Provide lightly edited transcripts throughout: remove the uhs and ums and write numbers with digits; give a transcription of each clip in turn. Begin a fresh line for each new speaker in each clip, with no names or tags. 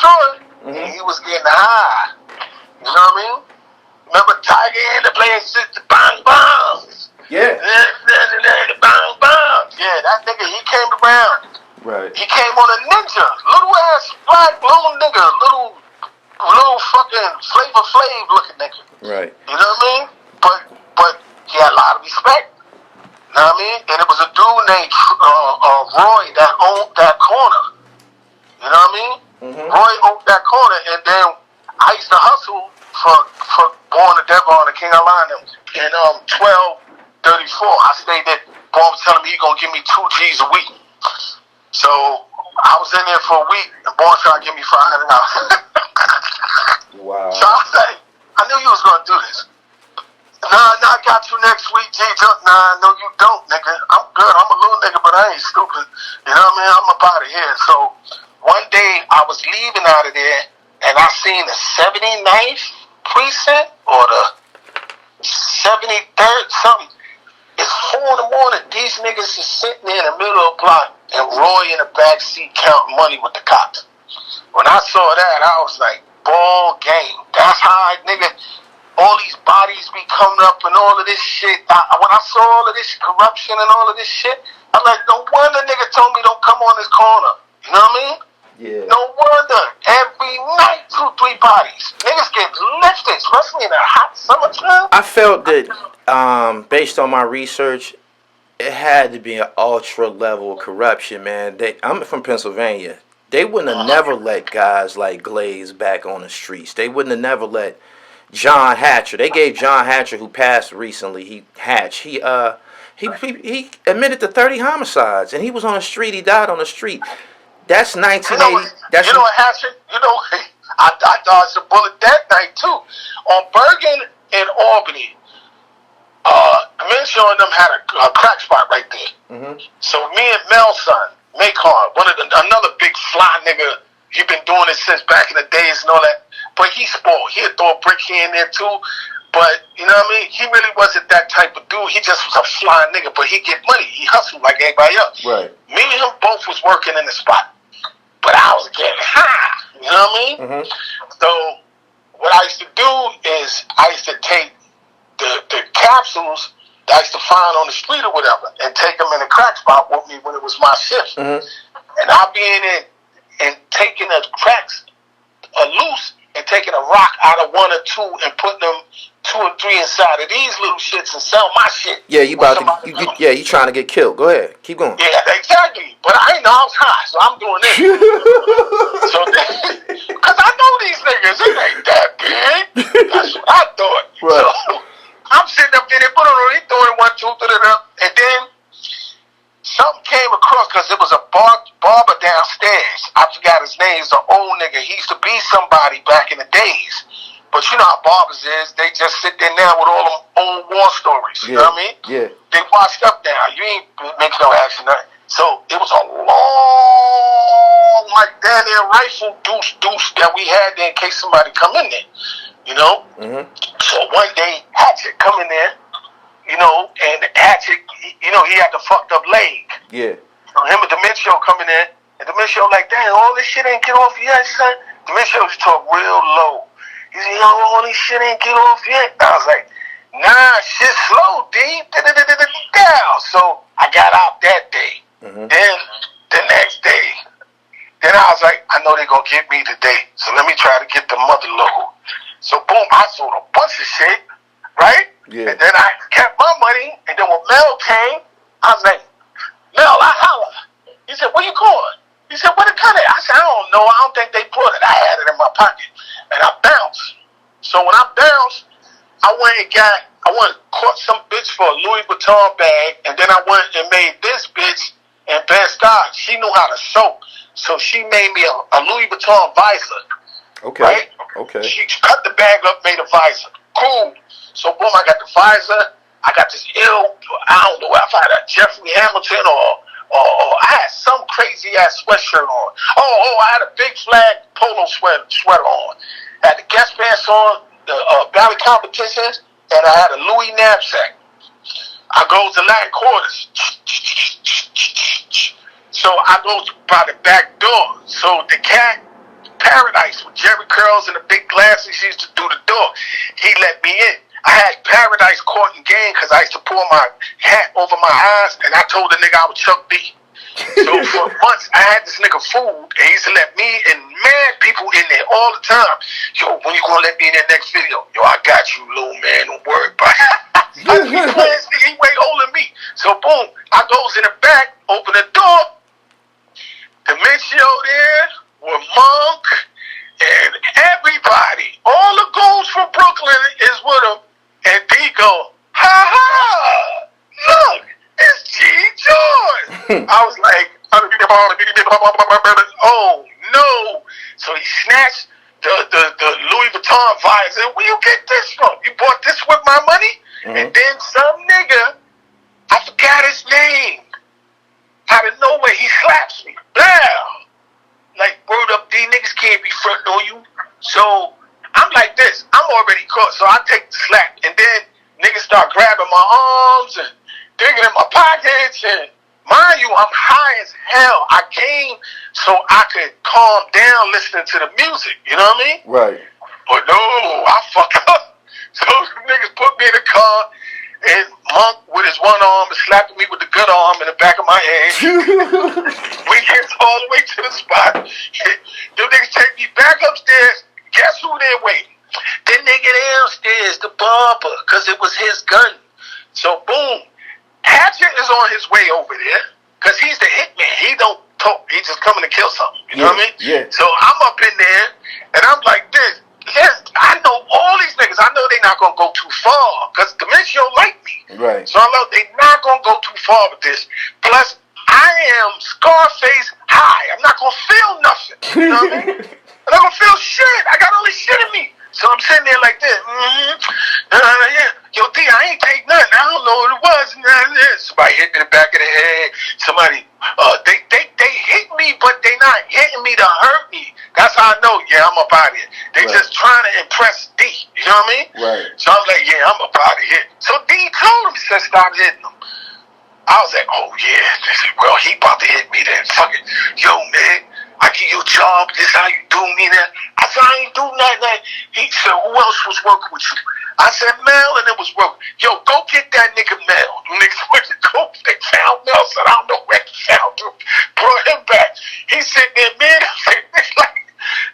Detroit, and he was getting high. You know what I mean? Remember Tiger in the place, the bang bongs.
Yeah.
The bang bongs. Yeah, that nigga, he came around.
Right.
He came on a ninja, little ass black little nigga, little fucking Flavor Flav looking nigga.
Right.
You know what I mean? But he had a lot of respect. You know what I mean? And it was a dude named Roy that owned that corner. You know what I mean? Mm-hmm. Roy owned that corner, and then I used to hustle for Born to Devon and King Alana in 1234. I stayed there. Boy was telling me he gonna give me 2 G's a week. So I was in there for a week, and Boy tried to give me $500.
Wow.
So I was like, I knew you was gonna do this. Nah, I got you next week, G. Nah, no, you don't, nigga. I'm good. I'm a little nigga, but I ain't stupid. You know what I mean? I'm up out of here. So one day I was leaving out of there, and I seen the 79th precinct or the 73rd, something. It's 4 in the morning. These niggas is sitting there in the middle of the block, and Roy in the back seat counting money with the cops. When I saw that, I was like, ball game. That's how nigga, all these bodies be coming up and all of this shit. When I saw all of this corruption and all of this shit, I'm like, no wonder nigga told me don't come on this corner. You know what I mean?
Yeah.
No wonder. Every night, 2, 3 bodies. Niggas get lifted, especially in the hot summertime.
I felt that, based on my research, it had to be an ultra level of corruption, man. I'm from Pennsylvania. They wouldn't have never let guys like Glaze back on the streets. They wouldn't have never let John Hatcher. They gave John Hatcher, who passed recently, he admitted to 30 homicides, and he was on the street. He died on the street. That's 1980.
You know what, Hatcher? You know, I dodged a bullet that night too. On Bergen and Albany, Dementia and them had a crack spot right there. Mm-hmm. So me and Mel's son, Macon, another big fly nigga, he been doing it since back in the days and all that. But he spoiled. He'd throw a brick here and there too. But, you know what I mean? He really wasn't that type of dude. He just was a fly nigga, but he get money. He hustled like everybody else. Right. Me and him both was working in the spot. But I was getting high. You know what I mean? Mm-hmm. So what I used to do is I used to take the capsules that I used to find on the street or whatever and take them in a crack spot with me when it was my shift. Mm-hmm. And I'll be in it and taking the cracks loose and taking a rock out of 1 or 2 and putting them 2 or 3 inside of these little shits and sell my shit.
Yeah, you trying to get killed. Go ahead. Keep going.
Yeah, exactly. But I ain't know I was high, so I'm doing this. So because I know these niggas, it ain't that big. That's what I thought. Right. So I'm sitting up there, they throwing 1, 2, and then something came across because it was a barber downstairs. I forgot his name. He's an old nigga. He used to be somebody back in the days. But you know how barbers is. They just sit there now with all them old war stories. You know what I mean? Yeah. They washed up now. You ain't making no action. So it was a long, like down there rifle deuce that we had there in case somebody come in there. You know? Mm-hmm. So one day, Hatchet come in there. You know, and Hatchet, you know, he had the fucked up leg. Yeah. So him and Dementia coming in, and Dementia like, damn, all this shit ain't get off yet, son. Dementia just talk real low. He said, yo, all this shit ain't get off yet. I was like, nah, shit slow, D. Down. So I got out that day. Mm-hmm. Then the next day, then I was like, I know they gonna get me today, so let me try to get the mother load. So boom, I sold a bunch of shit, right? Yeah. And then I kept my money, and then when Mel came, I was like, Mel, I holla. He said, where you going? He said, where the cut at? I said, I don't know. I don't think they put it. I had it in my pocket. And I bounced. So when I bounced, I went and caught some bitch for a Louis Vuitton bag, and then I went and made this bitch and Bed-Stuy. She knew how to sew. So she made me a Louis Vuitton visor. Okay. Right? Okay. She cut the bag up, made a visor. Cool. So boom, I got the visor. I got this I don't know if I had a Jeffrey Hamilton or I had some crazy ass sweatshirt on. I had a big flag polo sweater on. I had the guest pants on, the ballet competitions, and I had a Louis knapsack. I go to Latin quarters. So I go by the back door. So the cat, Paradise, nice with Jerry curls and the big glasses. He used to do the door. He let me in. I had Paradise Court and Gang because I used to pull my hat over my eyes, and I told the nigga I was Chuck B. So for months, I had this nigga food, and he used to let me and mad people in there all the time. Yo, when you gonna let me in that next video? Yo, I got you, little man. Don't worry about it. He way older than me. So boom, I goes in the back, open the door. Dimencio there with Monk and everybody. All the goons from Brooklyn is with him. And D go, ha ha, look. It's G. George. I was like, oh no. So he snatched the Louis Vuitton visor. Where you get this from? You bought this with my money? Mm-hmm. And then some nigga, I forgot his name, out of nowhere, he slaps me. Blah. Like, word up, D, niggas can't be fronting on you. So I'm like this. I'm already caught. So I take the slap. And then niggas start grabbing my arms and digging in my pockets, and mind you, I'm high as hell. I came so I could calm down listening to the music, you know what I mean?
Right.
But no, I fucked up. So niggas put me in the car, and Monk with his one arm is slapping me with the good arm in the back of my head. We get all the way to the spot. Them niggas take me back upstairs. Guess who they're waiting? The nigga downstairs, the barber, because it was his gun. So boom. Hatchet is on his way over there because he's the hitman. He don't talk. He's just coming to kill something. You know what I mean? Yeah. So I'm up in there, and I'm like this. Yes, I know all these niggas. I know they're not going to go too far because Dimencio like me. Right. So I know they're not going to go too far with this. Plus, I am Scarface high. I'm not going to feel nothing. You know what I mean? I'm not going to feel shit. I got all this shit in me. So I'm sitting there like this. Yeah. Yo, D, I ain't take nothing. I don't know what it was. Somebody hit me in the back of the head. Somebody, they hit me, but they not hitting me to hurt me. That's how I know, yeah, I'm up out of here. They just trying to impress D. You know what I mean? Right. So I was like, yeah, I'm up out of here. So D told him, he said, stop hitting him. I was like, oh, yeah. Well, he about to hit me then. Fuck it. Yo, man. I give you a job, this how you do me that. I said, I ain't do nothing. He said, who else was working with you? I said, Mel, and it was working. Yo, go get that nigga Mel. The niggas went to go, they found Mel, said, I don't know where they found him. Brought him back. He said, man,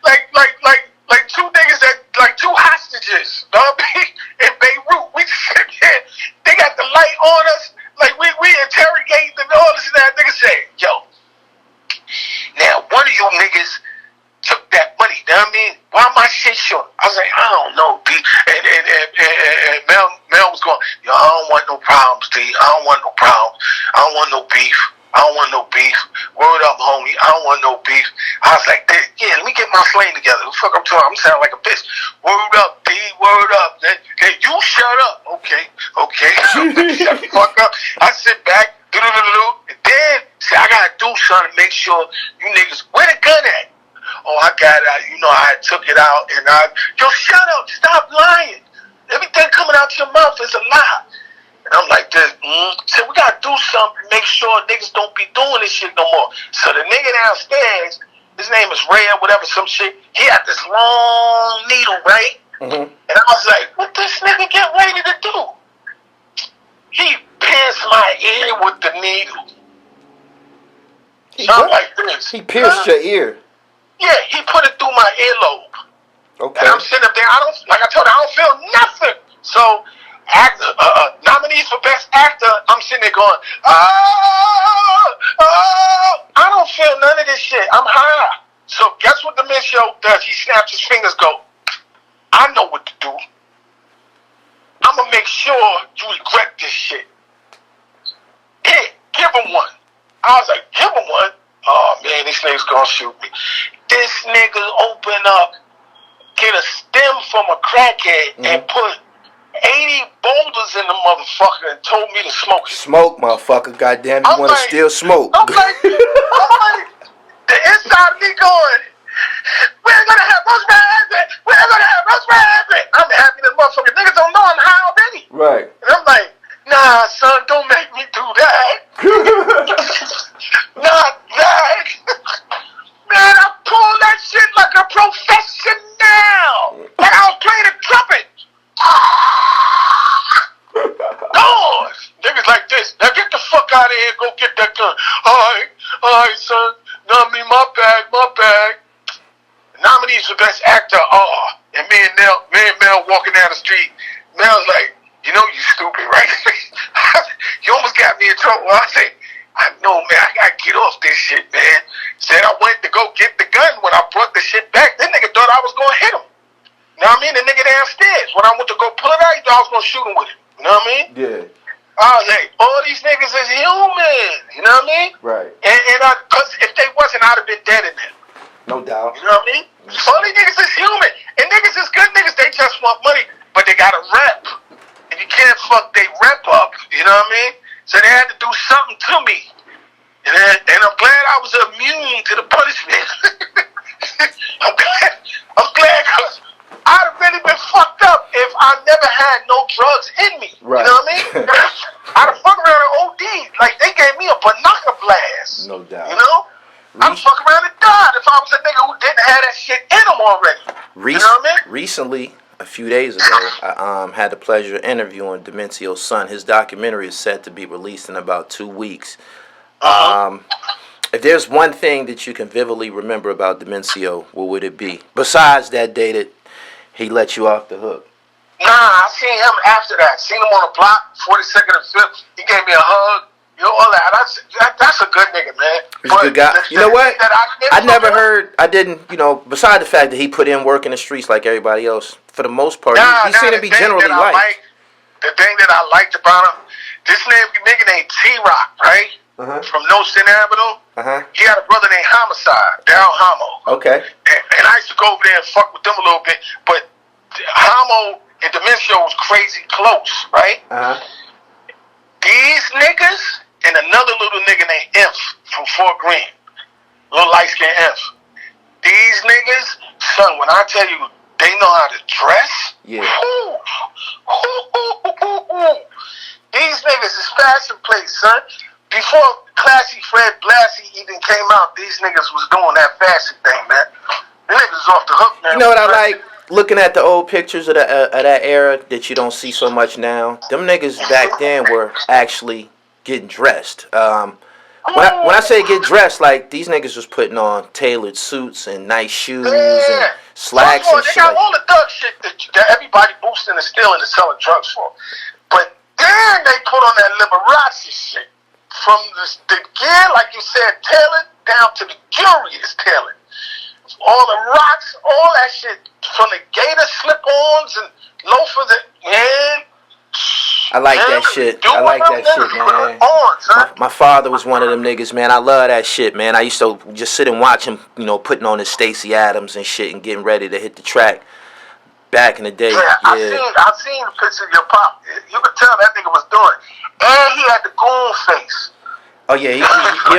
like two niggas that, like two hostages, in Beirut. We just said, yeah, they got the light on us. Like, we interrogating and all this and that. Nigga said, yo, now, one of you niggas took that money, you know what I mean? Why my shit short? I was like, I don't know, D. And Mel was going, yo, I don't want no problems, D. I don't want no problems. I don't want no beef. I don't want no beef. Word up, homie. I don't want no beef. I was like, yeah, let me get my slang together. The fuck I'm talking? I'm sounding like a bitch. Word up, D. Word up. Hey, you shut up. Okay. Shut the fuck up. I sit back. And then, see, I gotta do something to make sure you niggas, where the gun at? Oh, I got it. You know, I took it out and yo, shut up. Stop lying. Everything coming out your mouth is a lie. And I'm like this. So we gotta do something to make sure niggas don't be doing this shit no more. So the nigga downstairs, his name is Ray or whatever, some shit. He had this long needle, right? Mm-hmm. And I was like, what this nigga get ready to do? He pierced my ear with the needle. Something like this.
He pierced your ear?
Yeah, he put it through my earlobe. Okay. And I'm sitting up there, like I told you, I don't feel nothing. So, nominees for Best Actor, I'm sitting there going, I don't feel none of this shit. I'm high. So, guess what the Dimencio does? He snaps his fingers, go, I know what to do. I'm going to make sure you regret this shit. Here, give him one. I was like, give him one? Oh, man, this nigga's going to shoot me. This nigga open up, get a stem from a crackhead, and put 80 boulders in the motherfucker and told me to smoke it.
Smoke, motherfucker. Goddamn, you want to steal smoke.
I'm like, the inside of me going, we're going to have rosemary apple. We're going to have rosemary apple. I'm happy that motherfucker. Niggas don't know I'm high already. Right. And I'm like, nah, son, don't make me do that. Not that. Man, I pulled that shit like a professional. son. All right, son. No, I mean, my bag. Nominees for Best Actor are, and me and Mel walking down the street. Mel's like, you know you stupid, right? You almost got me in trouble. I said, I know, man, I gotta get off this shit, man. Said I went to go get the gun. When I brought the shit back, that nigga thought I was gonna hit him. You know what I mean? The nigga downstairs. When I went to go pull it out, he thought I was gonna shoot him with it. You know what I mean?
Yeah.
I was like, all these niggas is human. You know what I mean?
Right.
And cause if they wasn't, I'd have been dead in there.
No doubt.
You know what I mean? All these niggas is human. And niggas is good niggas. They just want money, but they got a rep. And you can't fuck they rep up. You know what I mean? So they had to do something to me. And I'm glad I was immune to the punishment. I'm glad because I'd have really been fucked up if I never had no drugs in me.
Right.
You know what I mean? I'd have fucked around and OD. Like, they gave me a banana blast.
No doubt.
You know? I'm fucking around and died if I was a nigga who didn't have that shit in him already. You know what I mean?
Recently, a few days ago, I had the pleasure of interviewing Dementio's son. His documentary is set to be released in about 2 weeks. If there's one thing that you can vividly remember about Dementio, what would it be? Besides that day that he let you off the hook.
Nah, I seen him after that. Seen him on the block, 42nd and 5th. He gave me a hug. You know, all that. That's a good nigga, man.
He's a good guy. You know what? I didn't, beside the fact that he put in work in the streets like everybody else, for the most part, he seemed to be generally liked.
The thing that I liked about him, this nigga named T-Rock, right? From Nostrand Avenue. He had a brother named Homicide, Down Homo.
Okay.
And I used to go over there and fuck with them a little bit, but Homo and Dementio was crazy close, right? These niggas and another little nigga named Imp from Fort Greene, little light-skinned Imp. These niggas, son, when I tell you they know how to dress,
yeah.
These niggas is fashion plates, son. Before Classy Fred Blassie even came out, these niggas was doing that fashion thing, man. The niggas off the hook, man.
You know what I like? Looking at the old pictures of that era that you don't see so much now, them niggas back then were actually getting dressed. When I say get dressed, like these niggas was putting on tailored suits and nice shoes and slacks and shit.
They got all the thug shit that everybody boosting and stealing and selling drugs for. But then they put on that Liberace shit. From the gear, like you said, tailored, down to the jewelry is tailored. All the rocks, all that shit, from the gator slip-ons and loafers, man.
I like that shit. I like that shit, man. My father was one of them niggas, man. I love that shit, man. I used to just sit and watch him, putting on his Stacey Adams and shit and getting ready to hit the track back in the day.
Yeah, I seen the picture of your pop. You could tell that nigga was doing it. And he had the goon face.
Oh yeah,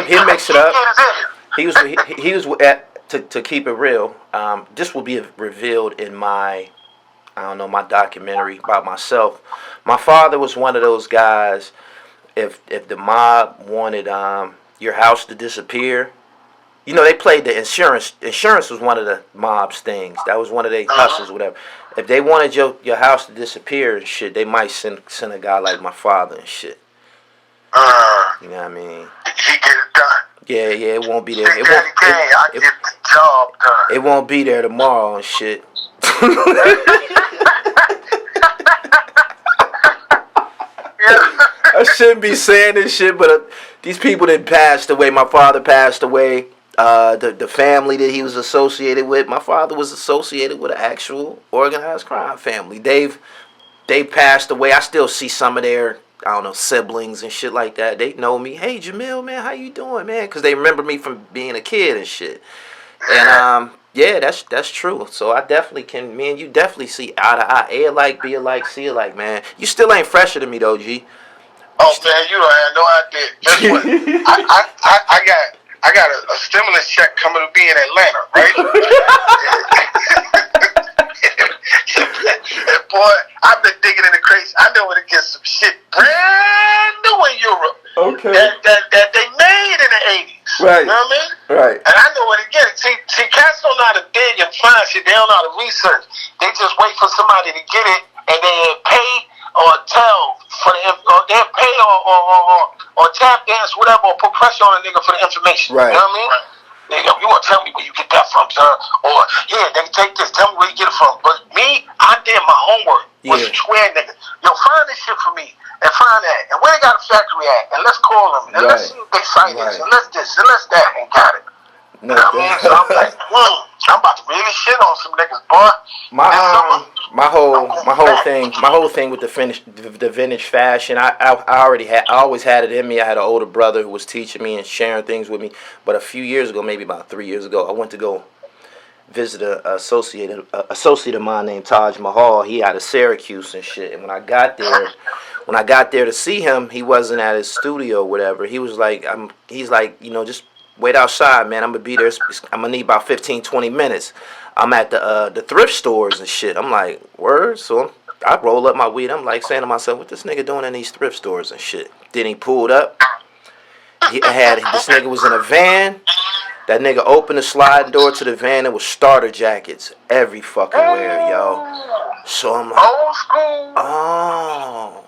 he mixed it up. He was to keep it real. This will be revealed in my documentary about myself. My father was one of those guys. If the mob wanted your house to disappear, they played the insurance. Insurance was one of the mob's things. That was one of their hustles, whatever. If they wanted your house to disappear and shit, they might send a guy like my father and shit. You know what I mean?
He get it done.
Yeah, it won't be there.
I get the job done.
It won't be there tomorrow and shit. I shouldn't be saying this shit, but these people that passed away, my father passed away. The family that he was associated with, my father was associated with an actual organized crime family. They passed away. I still see some of their, siblings and shit like that. They know me. Hey, Jamil, man, how you doing, man? Because they remember me from being a kid and shit. And yeah, that's true. So I definitely can. Me and you definitely see eye to eye. A alike, B alike, C alike, man. You still ain't fresher than me though, G.
Oh man, you don't have no idea. Guess what? I got a stimulus check coming to be in Atlanta, right? And boy, I've been digging in the crates. I know where to get some shit brand new in Europe.
Okay.
That they made in the 80s.
Right.
You know what I mean?
Right.
And I know where to get it. See, cats don't know how to dig and find shit. They don't know how to research. They just wait for somebody to get it, and they pay or tell for the or they'll pay or tap dance, whatever, or put pressure on a nigga for the information.
Right.
You know what I mean? Nigga, you want to tell me where you get that from, sir? Or, yeah, they take this, tell me where you get it from. But me, I did my homework. Was you swear, nigga? Yo, find this shit for me. And find that. And where they got a factory at. And let's call them. And let's see if they fight this. And let's this. And let's that. And got it.
No,
you know what I mean? So I'm like, I'm about to really shit on some niggas, boy.
My whole thing with the vintage fashion. I always had it in me. I had an older brother who was teaching me and sharing things with me. But a few years ago, maybe about 3 years ago, I went to go visit a associate of mine named Taj Mahal. He out of Syracuse and shit. And when I got there to see him, he wasn't at his studio or whatever. He was like, he's like, you know, just wait outside, man. I'm gonna be there. I'm gonna need about 15, 20 minutes. I'm at the thrift stores and shit. I'm like, word? So I roll up my weed. I'm like saying to myself, what this nigga doing in these thrift stores and shit? Then he pulled up. This nigga was in a van. That nigga opened the sliding door to the van. It was starter jackets every fucking where, yo. So I'm like,
old school.
Oh,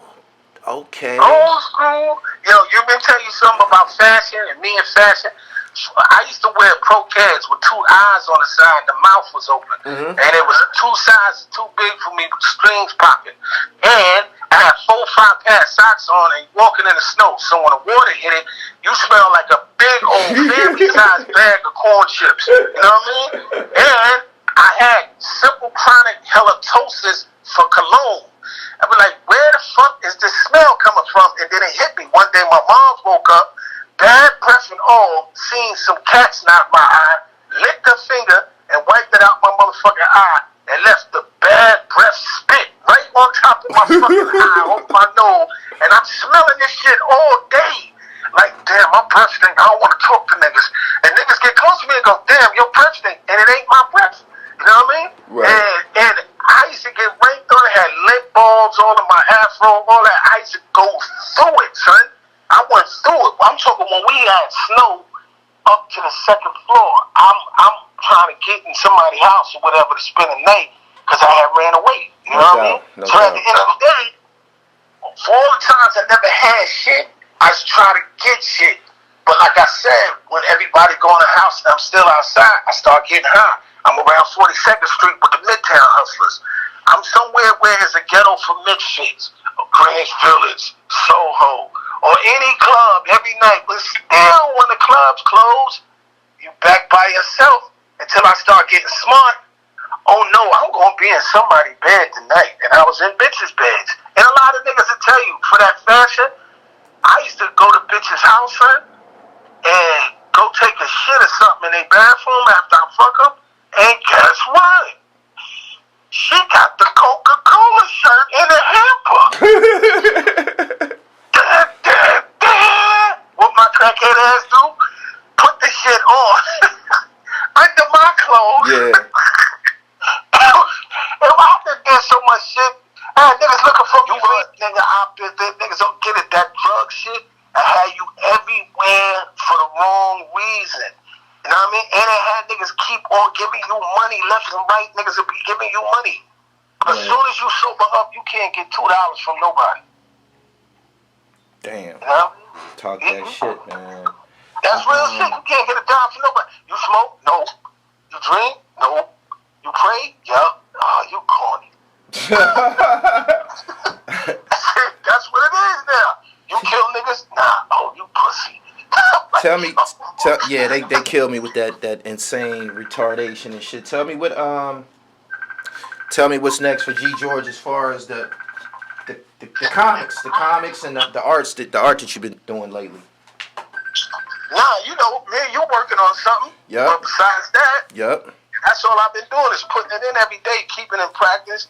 okay.
Old school. Yo, you been telling you something about fashion and me and fashion? I used to wear pro Keds with two eyes on the side. The mouth was open, and it was two sizes too big for me with strings popping. And I had 4 or 5 pair of socks on, and walking in the snow. So when the water hit it, you smell like a big old family-sized bag of corn chips. You know what I mean? And I had simple chronic halitosis for cologne. I be like, where the fuck is this smell coming from? And then it hit me. One day my mom woke up, bad breath and all, seen some cats knock my eye, licked her finger, and wiped it out my motherfucking eye, and left the bad breath spit right on top of my fucking eye, off my nose, and I'm smelling this shit all day. Like, damn, my breath stink. I don't want to talk to niggas. And niggas get close to me and go, damn, your breath stink. And it ain't my breath. You know what I mean?
Right.
And I used to get ranked on it, had lint balls all in my afro, all that. I used to go through it, son. I went through it. I'm talking when we had snow up to the 2nd floor. I'm trying to get in somebody's house or whatever to spend the night because I had ran away. You know what I mean? So at the end of the day, for all the times I never had shit, I was trying to get shit. But like I said, when everybody go in the house and I'm still outside, I start getting high. I'm around 42nd Street with the Midtown hustlers. I'm somewhere where there's a ghetto for misfits, Greenwich Village, Soho, or any club every night. But still, when the clubs close, you back by yourself until I start getting smart. Oh no, I'm going to be in somebody's bed tonight. And I was in bitches' beds. And a lot of niggas will tell you, for that fashion, I used to go to bitches' house, son, and go take a shit or something in their bathroom after I fuck them. And guess what? She got the Coca-Cola shirt in the hamper. What my crackhead ass do? Put the shit on under my clothes.
Yeah.
And I did so much shit. Niggas looking for me. Niggas don't get it. That drug shit, I had you everywhere for the wrong reason. You know what I mean? And it had niggas keep on giving you money left and right. Niggas will be giving you money. But as soon as you sober up, you can't get $2 from nobody.
Damn.
You know?
Talk that shit, man.
That's real shit. You can't get a dime from nobody. You smoke? No. You drink? No. You pray? Yeah. You corny. That's what it is now. You kill niggas? Nah. Oh, you pussy.
They killed me with that insane retardation and shit. Tell me what's next for G George as far as the comics and the art that you've been doing lately.
Nah, you know, man, you working on something.
Yep.
But besides that,
yep.
That's all I've been doing is putting it in every day, keeping it in practice,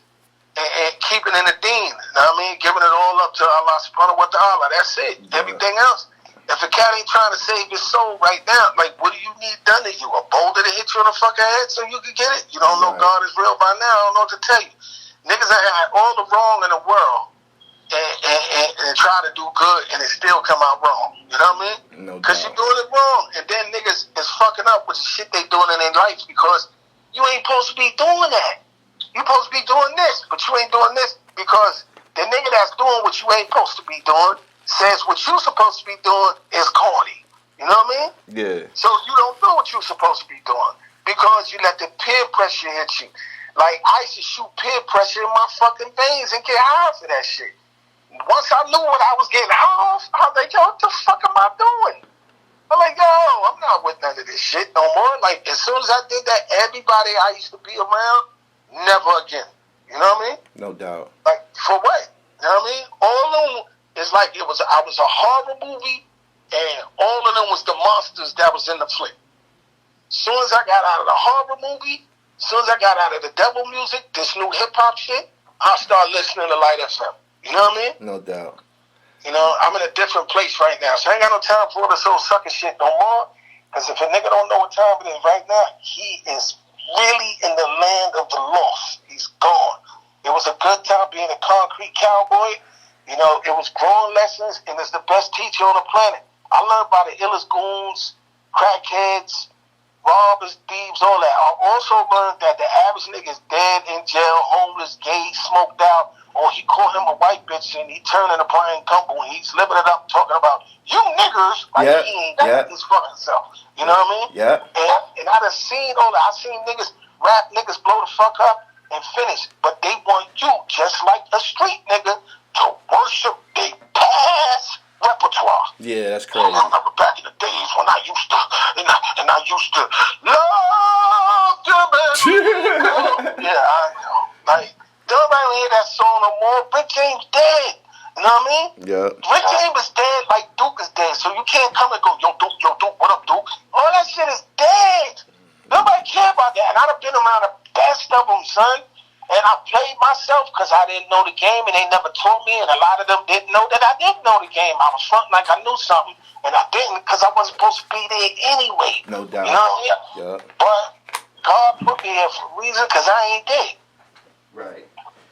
and keeping it in the deen. You know what I mean? Giving it all up to Allah subhanahu wa ta'ala. That's it. Yeah. Everything else. If a cat ain't trying to save his soul right now, like, what do you need done to you? A boulder to hit you in the fucking head so you can get it? You don't know God is real by now. I don't know what to tell you. Niggas have had all the wrong in the world and try to do good and it still come out wrong. You know what I mean?
No doubt.
Because you're doing it wrong. And then niggas is fucking up with the shit they doing in their life because you ain't supposed to be doing that. You supposed to be doing this, but you ain't doing this because the nigga that's doing what you ain't supposed to be doing says what you supposed to be doing is corny. You know what I mean?
Yeah.
So you don't know what you're supposed to be doing because you let the peer pressure hit you. Like, I used to shoot peer pressure in my fucking veins and get high for that shit. Once I knew what I was getting high off, I was like, yo, what the fuck am I doing? I'm like, yo, I'm not with none of this shit no more. Like, as soon as I did that, everybody I used to be around, never again. You know what I mean?
No doubt.
Like, for what? You know what I mean? All of them is like, I was a horror movie, and all of them was the monsters that was in the flick. As soon as I got out of the horror movie, as soon as I got out of the devil music, this new hip-hop shit, I started listening to Light FM. You know what I mean?
No doubt.
You know, I'm in a different place right now, so I ain't got no time for all this old sucker shit no more. Because if a nigga don't know what time it is right now, he is really in the land of the lost. He's gone. It was a good time being a concrete cowboy. You know, it was growing lessons, and it's the best teacher on the planet. I learned by the illest goons, crackheads, robbers, thieves, all that. I also learned that the average nigga is dead in jail, homeless, gay, smoked out, or he caught him a white bitch and he turned into Brian Gumble and he's living it up talking about, you niggers, like he ain't got his fucking self. You know what I mean?
Yeah.
And I done seen all that. I seen niggas, rap niggas blow the fuck up and finish, but they want you, just like a street nigga, to worship their past repertoire.
Yeah, that's crazy.
I remember back in the days when I used to, and I used to love the baby. Yeah, I know. Like, nobody hear that song no more. Rick James dead. You know what I mean?
Yeah.
Rick James is dead like Duke is dead. So you can't come and go, yo, Duke, what up, Duke? All that shit is dead. Nobody care about that. And I'd have been around the best of them, son. And I played myself because I didn't know the game and they never taught me. And a lot of them didn't know that I didn't know the game. I was fronting like I knew something. And I didn't because I wasn't supposed to be there anyway.
No doubt.
You know what I mean?
Yeah.
But God put me here for a reason because I ain't dead.
Right.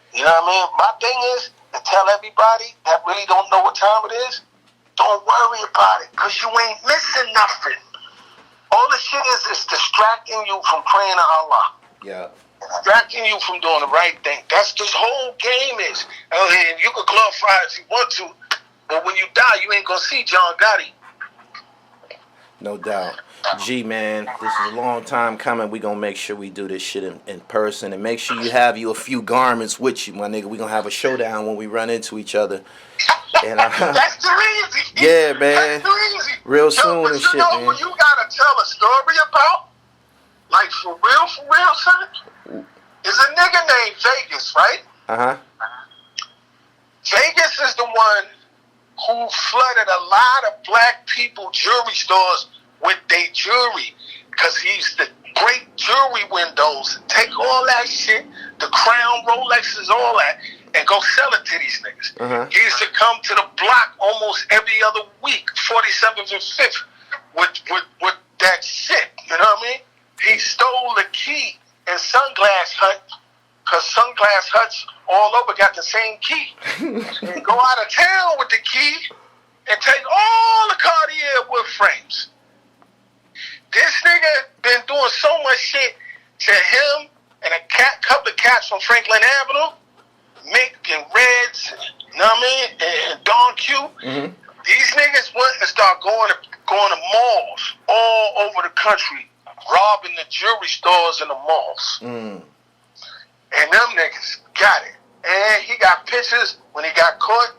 You know what I mean? My thing is to tell everybody that really don't know what time it is, don't worry about it because you ain't missing nothing. All the shit is distracting you from praying to Allah.
Yeah.
Distracting you from doing the right thing. That's this whole game is. And you can glorify it if you want to, but when you die, you ain't gonna see John Gotti.
No doubt. G, man, this is a long time coming. We gonna make sure we do this shit in person, and make sure you have you a few garments with you, my nigga. We gonna have a showdown when we run into each other. And
that's too easy.
Yeah, man.
That's too easy.
Real soon and shit, man.
What you gotta tell a story about, like for real, son, is a nigga named Vegas, right? Vegas is the one who flooded a lot of black people jewelry stores with their jewelry, because he used to break jewelry windows, take all that shit, the crown, Rolexes, all that, and go sell it to these niggas. He used to come to the block almost every other week, 47th and 5th, with that shit, you know what I mean? He stole the key in Sunglass Hut, because Sunglass Huts all over got the same key. And go out of town with the key and take all the Cartier wood frames. This nigga been doing so much shit to him and a couple of cats from Franklin Avenue, Mick and Reds, you know what I mean, and Don Q. These niggas went and start going to malls all over the country, robbing the jewelry stores in the malls. And them niggas got it. And he got pictures when he got caught.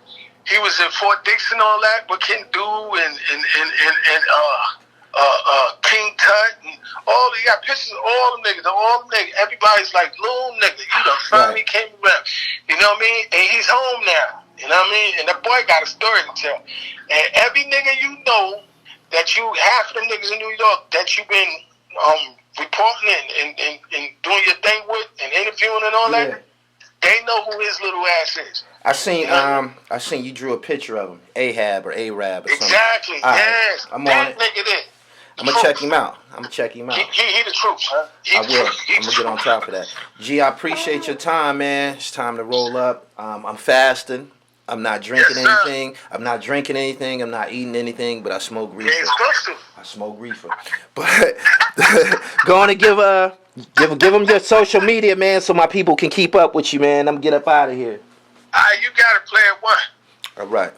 He was in Fort Dix and all that, but King Do and King Tut and all. He got pictures of all them niggas. Everybody's like, little nigga, you done finally came around. You know what I mean? And he's home now. You know what I mean? And the boy got a story to tell. And every nigga you know that you, half of them niggas in New York that you've been reporting and doing your thing with and interviewing and all that, they know who his little ass is.
I seen you drew a picture of him, Ahab or Arab or something.
Exactly, yes.
I'm
that
on it.
nigga there.
I'm gonna check him out.
He the truth, huh?
I will. I'm gonna get on top of that. G, I appreciate your time, man. It's time to roll up. I'm fasting. I'm not drinking anything. I'm not eating anything, but I smoke reefer. I smoke reefer. But going to give them your social media, man, so my people can keep up with you, man. I'm gonna get up out of here.
right, you got to play at one.
All right.